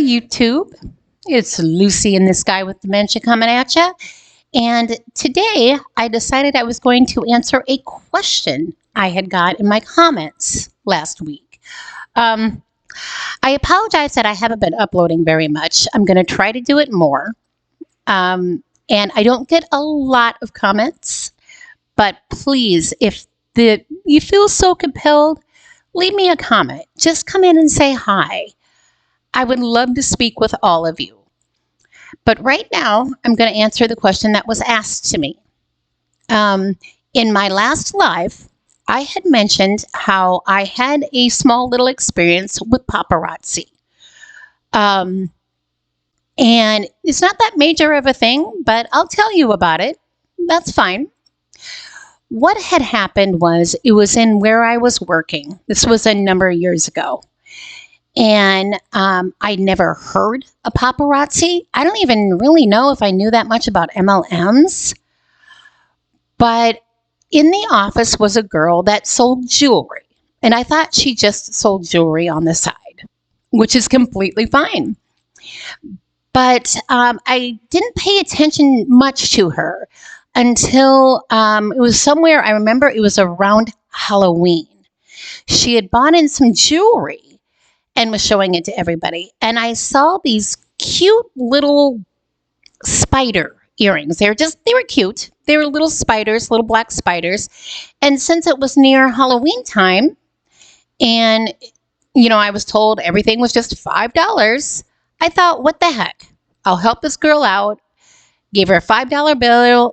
YouTube. It's Lucy in the Sky with Dementia coming at you. And today I decided I was going to answer a question I had got in my comments last week. I apologize that I haven't been uploading very much. I'm going to try to do it more. And I don't get a lot of comments, but please, if you feel so compelled, leave me a comment. Just come in and say hi. I would love to speak with all of you. But right now, I'm going to answer the question that was asked to me. In my last live, I had mentioned how I had a small little experience with paparazzi. And it's not that major of a thing, but I'll tell you about it. That's fine. What had happened was, it was in where I was working. This was a number of years ago. And I never heard of paparazzi. I don't even really know if I knew that much about MLMs. But in the office was a girl that sold jewelry. And I thought she just sold jewelry on the side, which is completely fine. But I didn't pay attention much to her until it was somewhere, I remember it was around Halloween. She had bought in some jewelry and was showing it to everybody. And I saw these cute little spider earrings. They were cute. They were little spiders, little black spiders. And since it was near Halloween time, and, I was told everything was just $5, I thought, what the heck? I'll help this girl out. Gave her a $5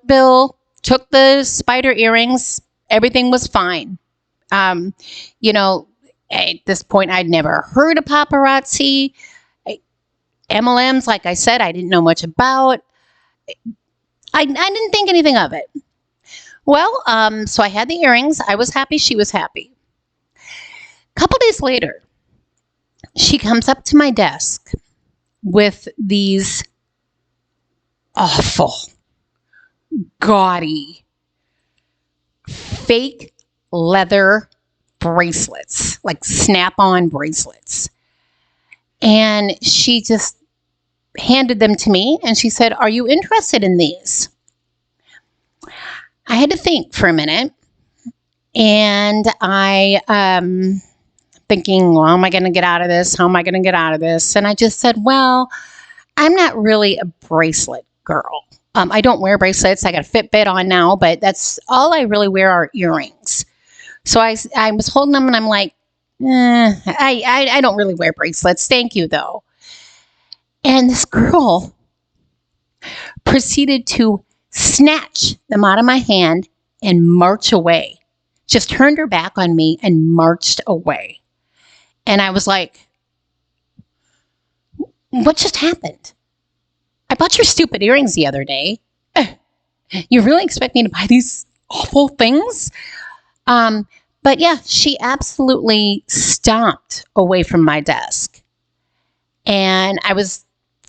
bill, took the spider earrings. Everything was fine. At this point, I'd never heard of paparazzi. MLMs, like I said, I didn't know much about. I didn't think anything of it. Well, so I had the earrings. I was happy. She was happy. A couple days later, she comes up to my desk with these awful, gaudy, fake leather bracelets, like snap-on bracelets. And she just handed them to me and she said, "Are you interested in these?" I had to think for a minute, and I thinking, well, how am I going to get out of this? How am I going to get out of this? And I just said, well, I'm not really a bracelet girl. I don't wear bracelets. I got a Fitbit on now, but that's all I really wear are earrings. So I was holding them and I'm like, I don't really wear bracelets. Thank you, though. And this girl proceeded to snatch them out of my hand and march away. Just turned her back on me and marched away. And I was like, what just happened? I bought your stupid earrings the other day. You really expect me to buy these awful things? But yeah, she absolutely stomped away from my desk. And I was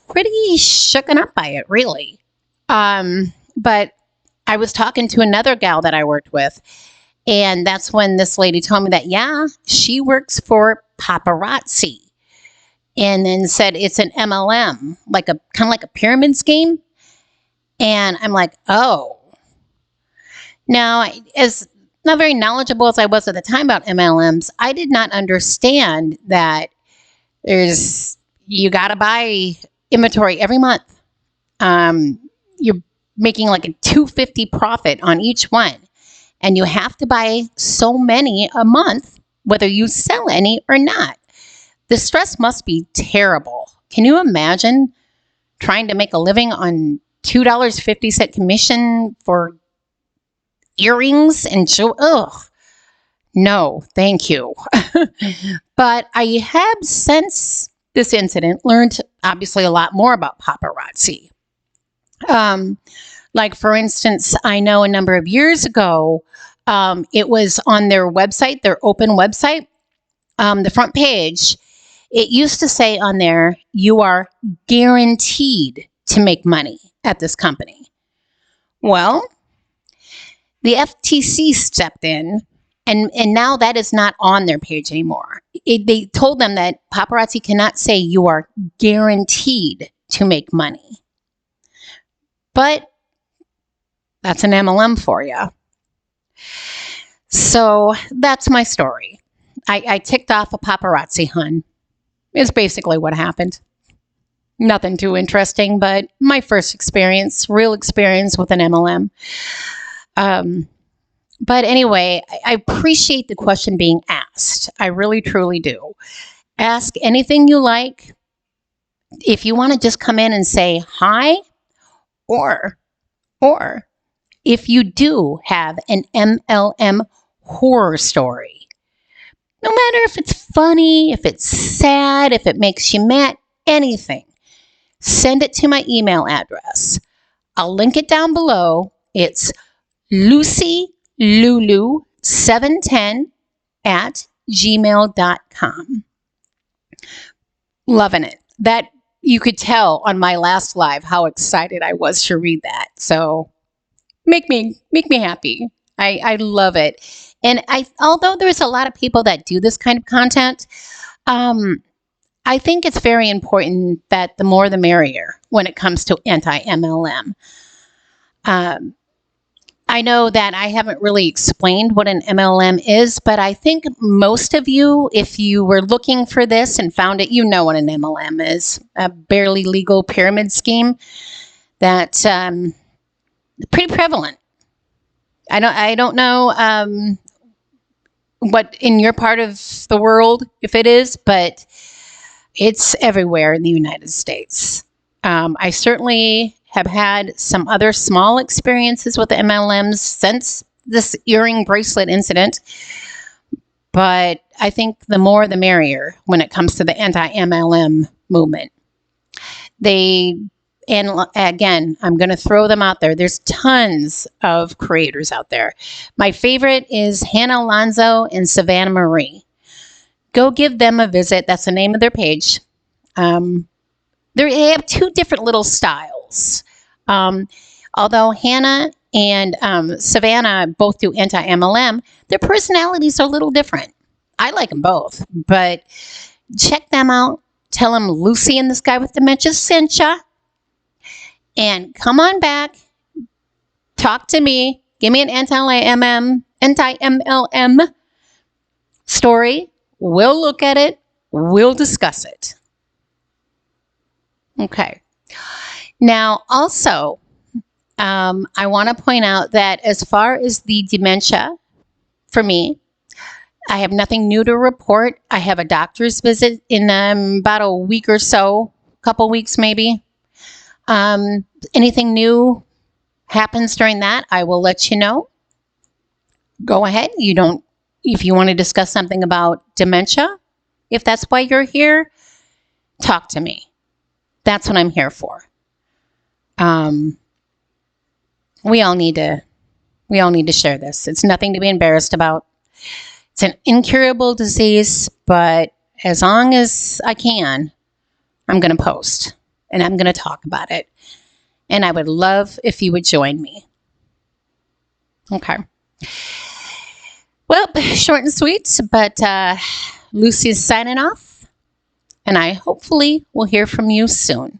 pretty shooken up by it, really. But I was talking to another gal that I worked with. And that's when this lady told me that, yeah, she works for Paparazzi. And then said it's an MLM, kind of like a pyramid scheme. And I'm like, oh. Now, as not very knowledgeable as I was at the time about MLMs, I did not understand that you got to buy inventory every month. You're making like a $250 profit on each one. And you have to buy so many a month, whether you sell any or not. The stress must be terrible. Can you imagine trying to make a living on $2.50 commission for earrings and show? Ugh. No, thank you. But I have, since this incident, learned obviously a lot more about paparazzi. Like, for instance, I know a number of years ago, it was on their website, their open website, the front page. It used to say on there, you are guaranteed to make money at this company. Well, the FTC stepped in And now that is not on their page anymore. They told them that paparazzi cannot say you are guaranteed to make money. But that's an MLM for you. So that's my story. I ticked off a paparazzi hun. Is basically what happened. Nothing too interesting, but my first experience, real experience with an MLM. But anyway, I appreciate the question being asked. I really, truly do. Ask anything you like. If you want to just come in and say hi, or if you do have an MLM horror story, no matter if it's funny, if it's sad, if it makes you mad, anything, send it to my email address. I'll link it down below. It's lucylulu710@gmail.com. Loving it. That you could tell on my last live how excited I was to read that. So make me happy. I love it. And although there's a lot of people that do this kind of content, I think it's very important that the more the merrier when it comes to anti-MLM. I know that I haven't really explained what an MLM is, but I think most of you, if you were looking for this and found it, you know what an MLM is, a barely legal pyramid scheme that's pretty prevalent. I don't know what in your part of the world, if it is, but it's everywhere in the United States. I certainly have had some other small experiences with the MLMs since this earring bracelet incident, but I think the more the merrier when it comes to the anti-MLM movement. And again, I'm going to throw them out there. There's tons of creators out there. My favorite is Hannah Alonso and Savannah Marie. Go give them a visit. That's the name of their page. They have two different little styles. Although Hannah and Savannah both do anti-MLM, their personalities are a little different. I like them both, but check them out. Tell them Lucy and this guy with dementia sent ya. And come on back. Talk to me. Give me an anti-MLM story. We'll look at it. We'll discuss it. Okay. Now, also, I want to point out that as far as the dementia, for me, I have nothing new to report. I have a doctor's visit in about a week or so, a couple weeks maybe. Anything new happens during that, I will let you know. Go ahead. If you want to discuss something about dementia, if that's why you're here, talk to me. That's what I'm here for. We all need to share this. It's nothing to be embarrassed about. It's an incurable disease, but as long as I can, I'm going to post and I'm going to talk about it. And I would love if you would join me. Okay. Well, short and sweet, but Lucy's signing off, and I hopefully will hear from you soon.